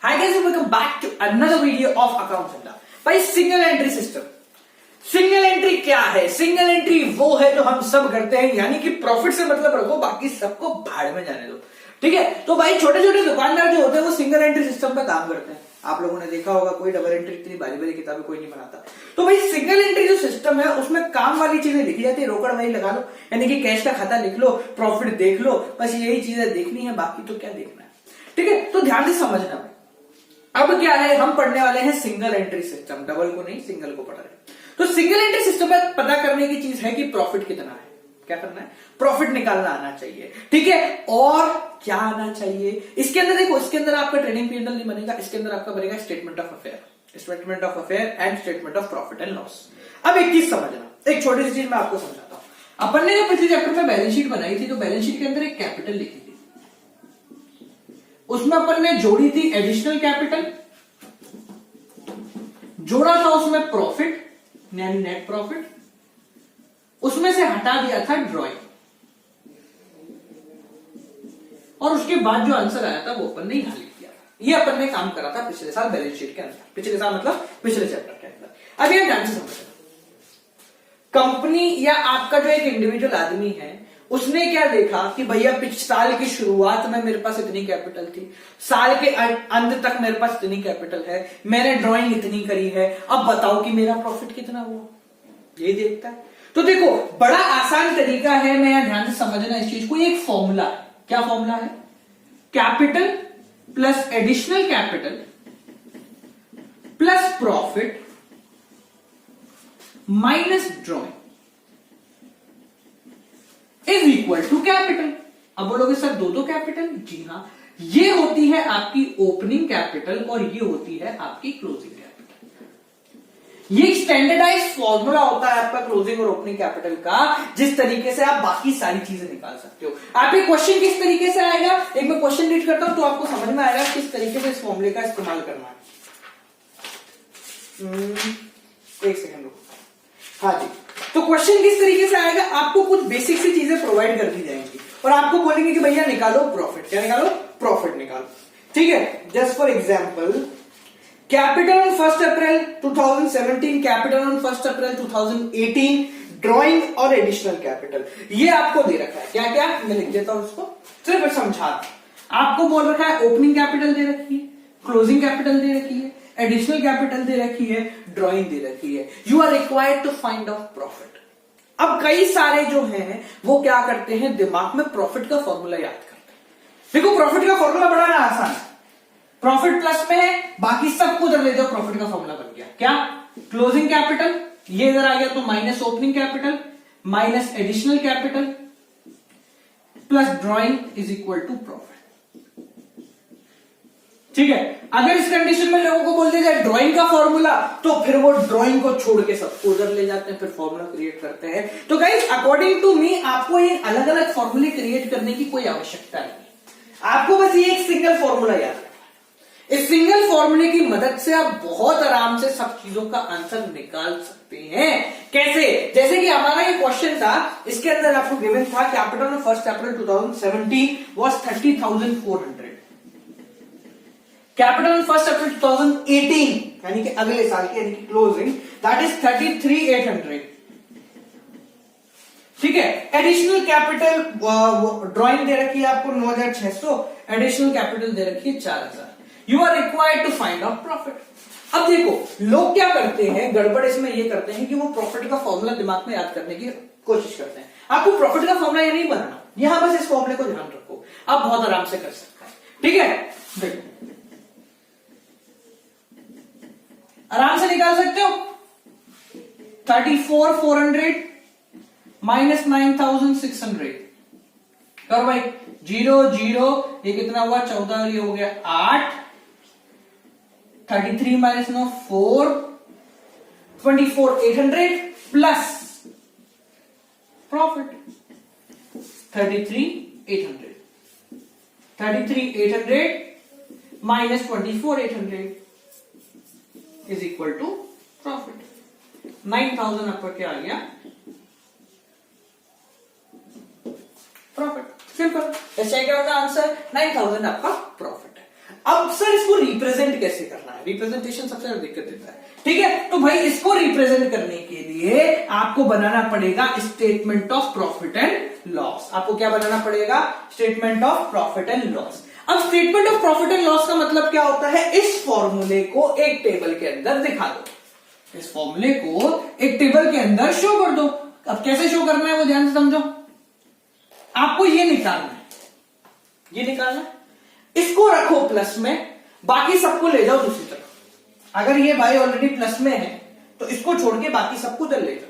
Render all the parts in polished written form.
Hi guys, welcome back to another video of Account Center. भाई single entry system, single entry क्या है? Single entry वो है जो हम सब करते हैं, यानी कि प्रॉफिट से मतलब रखो, बाकी सबको भाड़ में जाने दो। ठीक है, तो भाई छोटे छोटे दुकानदार जो होते हैं वो सिंगल एंट्री सिस्टम पे काम करते हैं। आप लोगों ने देखा होगा, कोई डबल एंट्री इतनी बारी बारी किताबें कोई नहीं बनाता। तो भाई सिंगल एंट्री जो सिस्टम है उसमें काम वाली चीजें लिखी जाती है, रोकड़ वही लगा लो, यानी कि कैश का खाता लिख लो, प्रॉफिट देख लो, बस यही चीजें देखनी है, बाकी तो क्या देखना है। ठीक है, तो ध्यान से समझना भाई। अब क्या है, हम पढ़ने वाले हैं सिंगल एंट्री सिस्टम, डबल को नहीं सिंगल को पढ़ रहे हैं। तो सिंगल एंट्री सिस्टम में पता करने की चीज है कि प्रॉफिट कितना है, क्या करना है, प्रॉफिट निकालना आना चाहिए। ठीक है, और क्या आना चाहिए इसके अंदर? देखो, इसके अंदर आपका ट्रेडिंग पीएनएल नहीं बनेगा, इसके अंदर आपका बनेगा statement of affair, statement of affair and statement of profit and loss. अब एक चीज समझना, एक छोटी सी चीज मैं आपको समझाता हूं। अपन ने जो पिछले चैप्टर में बैलेंस शीट बनाई थी, तो बैलेंस शीट के अंदर एक कैपिटल लिखी थी, उसमें अपन ने जोड़ी थी एडिशनल कैपिटल, जोड़ा था उसमें प्रॉफिट यानी नेट प्रॉफिट, उसमें से हटा दिया था ड्रॉइंग, और उसके बाद जो आंसर आया था वो अपन ने यहां लिख दिया था। ये अपन ने काम करा था पिछले साल बैलेंस शीट के अंदर, पिछले साल मतलब पिछले चैप्टर के अंदर। अब ये ध्यान से समझना, कंपनी या आपका जो एक इंडिविजुअल आदमी है, उसने क्या देखा कि भैया पिछले साल की शुरुआत में मेरे पास इतनी कैपिटल थी, साल के अंत तक मेरे पास इतनी कैपिटल है, मैंने ड्राइंग इतनी करी है, अब बताओ कि मेरा प्रॉफिट कितना हुआ, ये देखता है। तो देखो, बड़ा आसान तरीका है, मैं यहां ध्यान से समझना इस चीज को। एक फॉर्मूला है, क्या फॉर्मूला है? Capital plus additional capital plus profit minus drawing is equal to capital. अब बोलोगे सर दो कैपिटल? जी हाँ, ये होती है आपकी ओपनिंग कैपिटल और ये होती है आपकी क्लोजिंग कैपिटल। ये स्टैंडर्डाइज फॉर्मूला होता है आपका क्लोजिंग और ओपनिंग कैपिटल का, जिस तरीके से आप बाकी सारी चीजें निकाल सकते हो। आपके क्वेश्चन किस तरीके से आएगा, एक मैं क्वेश्चन रीड करता हूं तो आपको समझ में आएगा किस तरीके से इस फॉर्मूले का इस्तेमाल करना है। एक सेकंड रुको। हाँ जी, तो क्वेश्चन किस तरीके से आएगा, आपको कुछ बेसिक सी चीजें प्रोवाइड कर दी जाएंगी और आपको बोलेंगे कि भैया निकालो प्रॉफिट। क्या निकालो? प्रॉफिट निकालो। ठीक है, just for example, capital on 1 April 2017, capital on 1 April 2018, drawing और एडिशनल कैपिटल, ये आपको दे रखा है। क्या क्या, मैं लिख देता हूं उसको, सिर्फ समझा। आपको बोल रखा है ओपनिंग कैपिटल दे रखी है, क्लोजिंग कैपिटल दे रखी है, एडिशनल कैपिटल दे रखी है, ड्राइंग दे रखी है। You are required to find out profit. अब कई सारे जो हैं वो क्या करते हैं, दिमाग में प्रॉफिट का फॉर्मूला याद करते हैं। देखो, प्रॉफिट का फॉर्मूला बड़ा ना आसान है, प्रॉफिट प्लस में है, बाकी सबको उधर ले जाओ, प्रॉफिट का फॉर्मूला बन गया। क्या? क्लोजिंग कैपिटल, ये इधर आ गया तो minus opening capital minus additional capital plus drawing is equal to profit. ठीक है, अगर इस कंडीशन में लोगों को बोल दिया जाए ड्राइंग का फॉर्मूला, तो फिर वो ड्राइंग को छोड़ के सबको उधर ले जाते हैं, फिर फॉर्मूला क्रिएट करते हैं। तो गाइस, अकॉर्डिंग टू मी, आपको ये अलग अलग फॉर्मूले क्रिएट करने की कोई आवश्यकता नहीं, आपको बस ये एक सिंगल फॉर्मूला याद रखना है। इस सिंगल फॉर्मूले की मदद से आप बहुत आराम से सब चीजों का आंसर निकाल सकते हैं। कैसे? जैसे कि हमारा ये क्वेश्चन था, इसके अंदर आपको गिवन था capital on 1 April 2017 was 30,400, capital on 1 अप्रैल 2018 यानी कि अगले साल की, यानी कि क्लोजिंग, दैट इज 33,800। ठीक है, एडिशनल कैपिटल ड्राइंग दे रखी है आपको 9,600, एडिशनल कैपिटल दे रखी है 4,000। You are required to find out profit. अब देखो, लोग क्या करते हैं, गड़बड़ इसमें ये करते हैं कि वो प्रॉफिट का फॉर्मूला दिमाग में याद करने की कोशिश करते हैं। आपको प्रॉफिट का फॉर्मूला ये नहीं बनाना, यहां बस इस फॉर्मूले को ध्यान रखो, आप बहुत आराम से कर सकते हैं। ठीक है, देखो आराम से निकाल सकते हो। 34,400 माइनस 9,600 करो भाई, 0 0, ये कितना हुआ 14, और ये हो गया 8, 33 minus 9 4, 24,800 plus profit 33,800, 33,800 minus 24,800 is equal to profit. 9,000 आपका क्या आ गया? प्रॉफिट। सिंपल, क्या होगा आंसर? 9,000 आपका प्रॉफिट है। अब सर इसको रिप्रेजेंट कैसे करना है, रिप्रेजेंटेशन सबसे ज्यादा दिक्कत देता है, ठीक है। तो भाई इसको रिप्रेजेंट करने के लिए आपको बनाना पड़ेगा statement of profit and loss. आपको क्या बनाना पड़ेगा, statement of profit and loss. अब statement of profit and loss का मतलब क्या होता है, इस फॉर्मूले को एक टेबल के अंदर दिखा दो, इस फॉर्मूले को एक टेबल के अंदर शो कर दो। अब कैसे शो करना है वो ध्यान से समझो। आपको ये निकालना है, ये निकालना है, इसको रखो प्लस में, बाकी सबको ले जाओ दूसरी तरफ। अगर ये भाई ऑलरेडी प्लस में है तो इसको छोड़ के बाकी सबको उधर ले जाओ।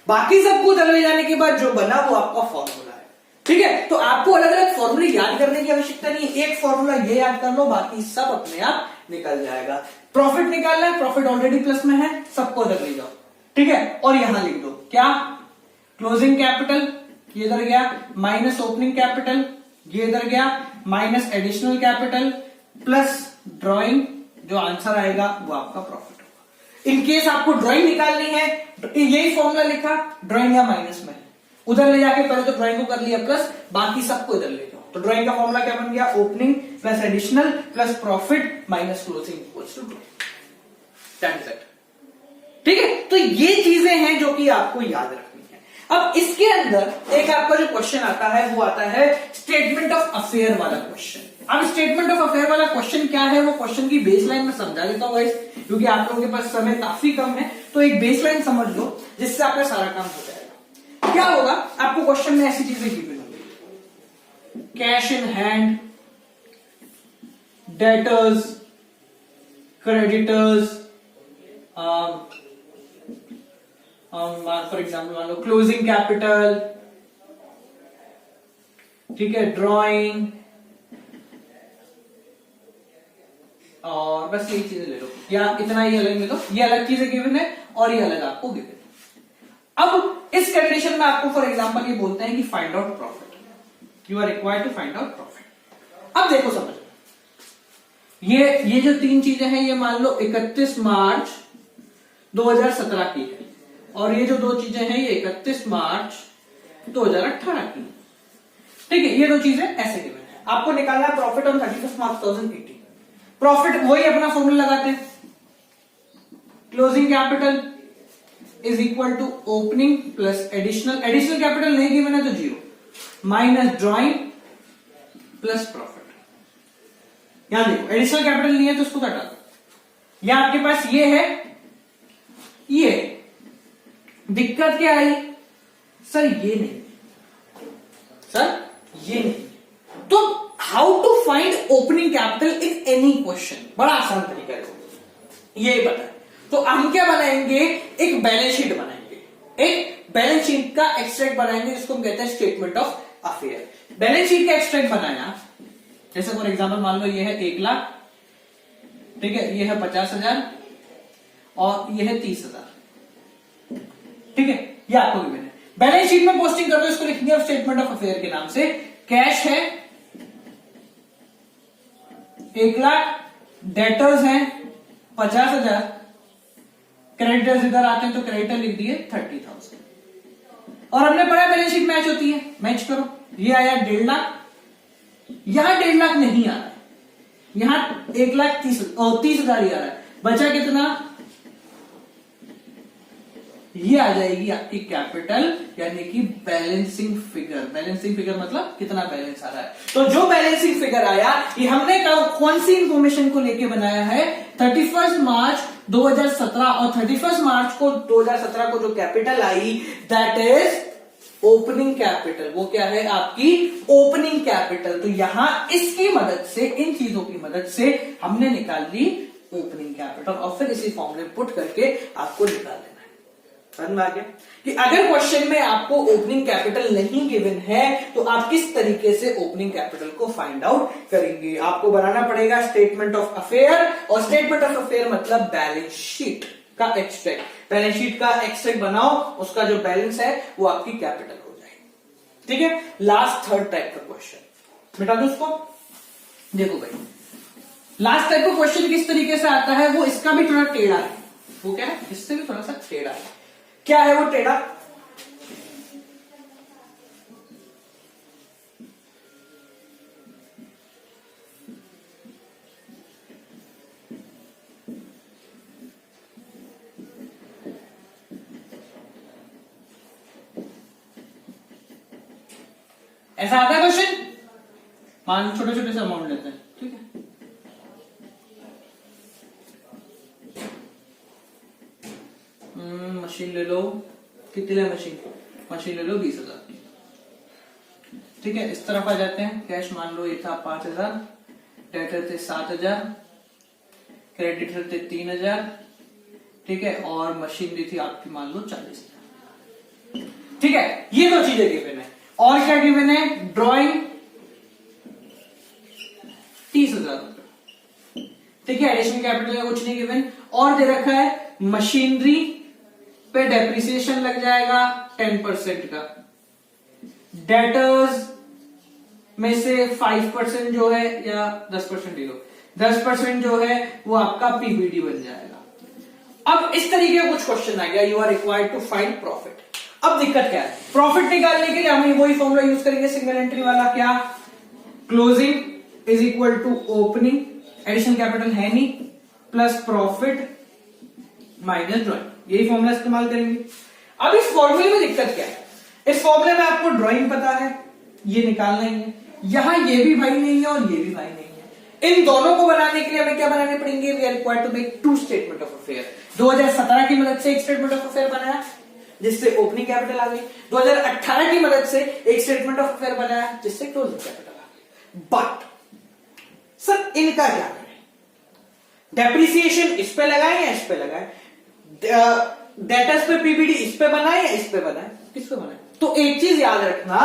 बाकी सबको उधर ले जाने के बाद जो बना वो आपका फॉर्मूला है, ठीक है। तो आपको अलग अलग फॉर्मूले याद करने की आवश्यकता नहीं है, एक फॉर्मूला ये याद कर लो, बाकी सब अपने आप निकल जाएगा। प्रॉफिट निकालना है, प्रॉफिट ऑलरेडी प्लस में है, सबको उधर ले जाओ, ठीक है। और यहां लिख दो क्या, क्लोजिंग कैपिटल ये इधर गया, माइनस ओपनिंग कैपिटल ये इधर गया, minus additional capital plus drawing, जो आंसर आएगा वो आपका प्रॉफिट होगा। इन केस आपको ड्राइंग निकालनी है, यही फॉर्मूला लिखा, ड्राइंग या माइनस में, उधर ले जाके पहले तो ड्राइंग को कर लिया प्लस, बाकी सबको इधर ले जाओ। तो ड्राइंग का फॉर्मूला क्या बन गया, opening plus additional plus profit minus closing equals to that, ठीक है। तो ये चीजें हैं जो कि आपको याद रखनी है। अब इसके अंदर एक आपका जो क्वेश्चन आता है वो आता है स्टेटमेंट ऑफ अफेयर वाला क्वेश्चन। अब स्टेटमेंट ऑफ अफेयर वाला क्वेश्चन क्या है, वो क्वेश्चन की बेसलाइन में समझा देता हूं गाइस, क्योंकि आप लोगों के पास समय काफी कम है, तो एक बेसलाइन समझ लो जिससे आपका सारा काम हो जाएगा। क्या होगा, आपको क्वेश्चन में ऐसी चीजें गिवन होगी, cash in hand, debtors, creditors, for example मान लो क्लोजिंग कैपिटल, ठीक है, ड्राइंग, और बस यही चीजें ले लो, या इतना ही अलग ले लो, ये अलग चीजें गिवन है और ये अलग आपको गिवन है। अब इस कंडीशन में आपको फॉर एग्जांपल ये बोलते हैं कि find out profit, you are required to find out profit. अब देखो समझ, ये जो तीन चीजें हैं ये मान लो 31 मार्च 2017 की है, और ये जो दो चीजें हैं ये 31 मार्च 2018 की, ठीक है। ये दो चीजें ऐसे गिवन है, आपको निकालना है प्रॉफिट ऑन 31 मार्च 2018। प्रॉफिट वही अपना फॉर्मूला लगाते हैं, closing capital is equal to opening plus additional, additional capital नहीं गिवन है तो zero, minus drawing plus profit. यहां देखो एडिशनल कैपिटल नहीं है तो उसको हटा दो, यहां आपके पास ये है, ये दिक्कत क्या आई सर, ये नहीं, सर ये नहीं, तो how to find opening capital in any question, बड़ा आसान तरीका है, ये बताए। तो हम क्या बनाएंगे, एक बैलेंस शीट बनाएंगे, एक बैलेंस शीट का एक्सट्रैक्ट बनाएंगे जिसको हम कहते हैं statement of affair. Balance sheet का एक्सट्रैक्ट बनाया, जैसे फॉर एग्जांपल मान लो ये है 1 लाख, ठीक है, ये है 50,000 और ये है 30,000, ठीक है, ये आपको गिवन है। बैलेंस शीट में पोस्टिंग कर दो, इसको लिखेंगे स्टेटमेंट ऑफ अफेयर के नाम से। कैश है 1 लाख, डेटर्स हैं 50,000, क्रेडिटर्स इधर आते हैं तो क्रेडिटर लिख दिए 30,000, और हमने पढ़ा बैलेंस शीट मैच होती है, मैच करो। ये आया 1.5 लाख, यहां 1.5 लाख नहीं आ रहा है, यहां 1,30,000 ही आ रहा है, बचा कितना, ये आ जाएगी आपकी कैपिटल, यानी कि बैलेंसिंग फिगर। बैलेंसिंग फिगर मतलब कितना बैलेंस आ रहा है। तो जो बैलेंसिंग फिगर आया ये हमने कौन सी इंफॉर्मेशन को लेके बनाया है, 31 मार्च 2017, और 31 मार्च को 2017 को जो capital I that is opening capital. वो क्या है, आपकी ओपनिंग कैपिटल। तो यहां इसकी मदद से, इन चीजों की मदद से हमने निकाल ली ओपनिंग कैपिटल, और फिर इसी फॉर्मूले में पुट करके आपको निकाल लेना है। समझ में आ गया कि अगर क्वेश्चन में आपको ओपनिंग कैपिटल नहीं गिवन है तो आप किस तरीके से ओपनिंग कैपिटल को फाइंड आउट करेंगे। आपको बनाना पड़ेगा स्टेटमेंट ऑफ अफेयर, और स्टेटमेंट ऑफ अफेयर मतलब बैलेंस शीट का एक्सट्रैक्ट। बैलेंस शीट का एक्सट्रैक्ट बनाओ, उसका जो बैलेंस है वो आपकी कैपिटल हो जाएगी, ठीक है। लास्ट थर्ड टाइप का क्वेश्चन मिटा दो उसको। देखो भाई लास्ट टाइप का क्वेश्चन किस तरीके से आता है, वो इसका भी थोड़ा टेढ़ा है। वो क्या है, इससे भी थोड़ा सा टेढ़ा है। क्या है वो टेढ़ा, ऐसा आता है क्वेश्चन, मान छोटे छोटे से अमाउंट लेते हैं, ठीक है। मशीन ले लो, कितनी है मशीन ले लो 20,000, ठीक है। इस तरफ आ जाते हैं, कैश मान लो ये था 5,000, डेटर थे 7,000, क्रेडिटर थे 3,000, ठीक है, और मशीन दी थी आपकी मान लो 40,000, ठीक है। ये दो चीजें गिवन है। और क्या गिवन है? ड्राइंग 30,000 रुपए, ठीक है। एडिशनल कैपिटल का कुछ नहीं गिवन। और दे रखा है मशीनरी पे डेप्रिसिएशन लग जाएगा 10% का, डेटर्स में से 5% जो है, या 10% ले लो, 10% जो है वो आपका पीबीडी बन जाएगा। अब इस तरीके का कुछ क्वेश्चन आ गया, you are required to find profit. अब दिक्कत क्या है? प्रॉफिट निकालने के लिए हम वही फॉर्मूला यूज करेंगे सिंगल एंट्री वाला, क्या? Closing is equal to opening, additional capital है नहीं, प्लस प्रॉफिट माइनस ड्राइंग, यही फॉर्मूला इस्तेमाल करेंगे। अब इस फॉर्मूले में दिक्कत क्या है? इस फॉर्मूले में आपको ड्राइंग पता है, ये निकालना ही है, यहां ये भी भाई नहीं है और ये भी भाई नहीं है। इन दोनों को बनाने के लिए हमें क्या बनाने पड़ेंगे? We are required to make two statement of affair. 2017 की मदद से एक स्टेटमेंट ऑफ अफेयर बनाया जिससे ओपनिंग कैपिटल आ गई, 2018 की मदद से एक स्टेटमेंट ऑफ अफेयर बनाया जिससे क्लोजिंग कैपिटल आ गई। बट सर इनका क्या करें? डेप्रिसिएशन इस पे लगाए या इस पे लगाए? डेटर्स पे पीबीडी इस पे बनाए या इस पे बनाए? किस पे बनाए? तो एक चीज याद रखना,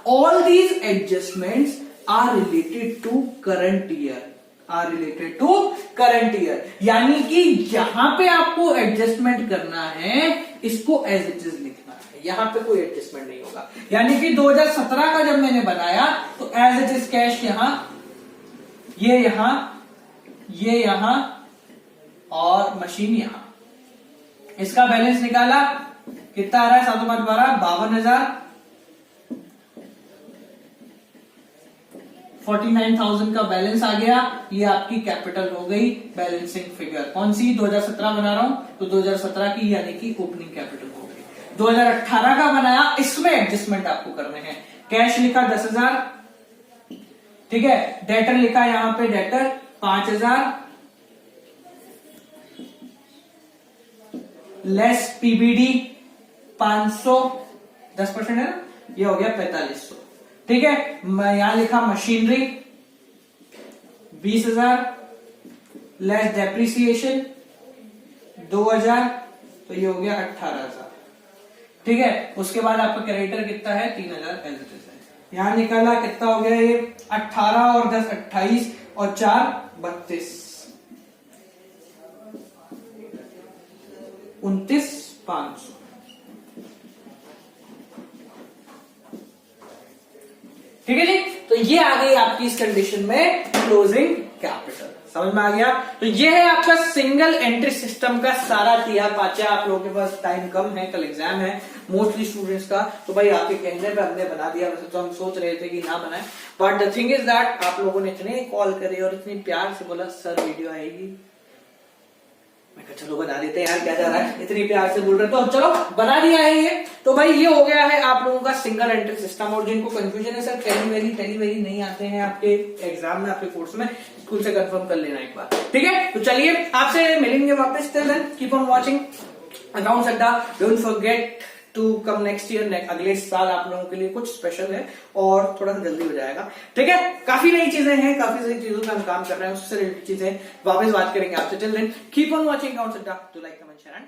all these adjustments are related to current year, are related to current year. यानी कि यहां पे आपको एडजस्टमेंट करना है, इसको एज इट इज लिखना है, यहां पे कोई एडजस्टमेंट नहीं होगा। यानी कि 2017 का जब मैंने बनाया तो एज इट इज कैश यहां, ये यहां और मशीन यहां। इसका बैलेंस निकाला, कितना आ रहा है? 7 5 12, 52,000, 49,000 का बैलेंस आ गया। ये आपकी कैपिटल हो गई बैलेंसिंग फिगर। कौन सी? 2017 बना रहा हूं तो 2017 की, यानी कि ओपनिंग कैपिटल हो गई। 2018 का बनाया, इसमें एडजस्टमेंट आपको करने हैं। कैश लिखा 10,000, ठीक है। डेटर लिखा यहां पे, डेटर 5,000 लेस पीबीडी 500, 10% है ना, ये हो गया 4500, ठीक है। मैं यहां लिखा मशीनरी 20,000 लेस डेप्रिसिएशन 2,000, तो ये हो गया 18,000, ठीक है। उसके बाद आपका क्रेडिटर कितना है? 3,000 एज इट इज है। यहां निकाला, कितना हो गया ये? 18 और 10 28 और 4 32, 29,500, ठीक है जी। तो ये आ गई आपकी इस कंडीशन में क्लोजिंग कैपिटल। समझ में आ गया? तो ये है आपका सिंगल एंट्री सिस्टम का सारा किया पाचा। आप लोगों के पास टाइम कम है, कल एग्जाम है मोस्टली स्टूडेंट्स का, तो भाई आपके कहने पे हमने बना दिया। वैसे तो हम सोच रहे थे कि ना बनाए, but the thing is that आप लोगों ने इतने कॉल करे और इतनी प्यार से बोला सर वीडियो आएगी, मैं कहा चलो बना देते हैं यार, क्या जा रहा है, इतनी प्यार से बोल रहे तो चलो बना दिया है ये। तो भाई ये हो गया है आप लोगों का सिंगल एंट्री सिस्टम। और जिनको कंफ्यूजन है सर टेली नहीं आते हैं आपके एग्जाम में, आपके कोर्स में, स्कूल से कंफर्म कर लेना एक बार, ठीक है। तो चलिए आपसे मिलेंगे वापस, till then keep on watching accounts Adda. Don't forget to come next year, अगले साल आप लोगों के लिए कुछ स्पेशल है और थोड़ा सा जल्दी हो जाएगा, ठीक है। काफी नई चीजें हैं, काफी सारी चीजों पे हम काम कर रहे हैं, उससे रिलेटेड चीजें वापस बात करेंगे आपसे। Till then keep on watching accounts Adda, do like comment share and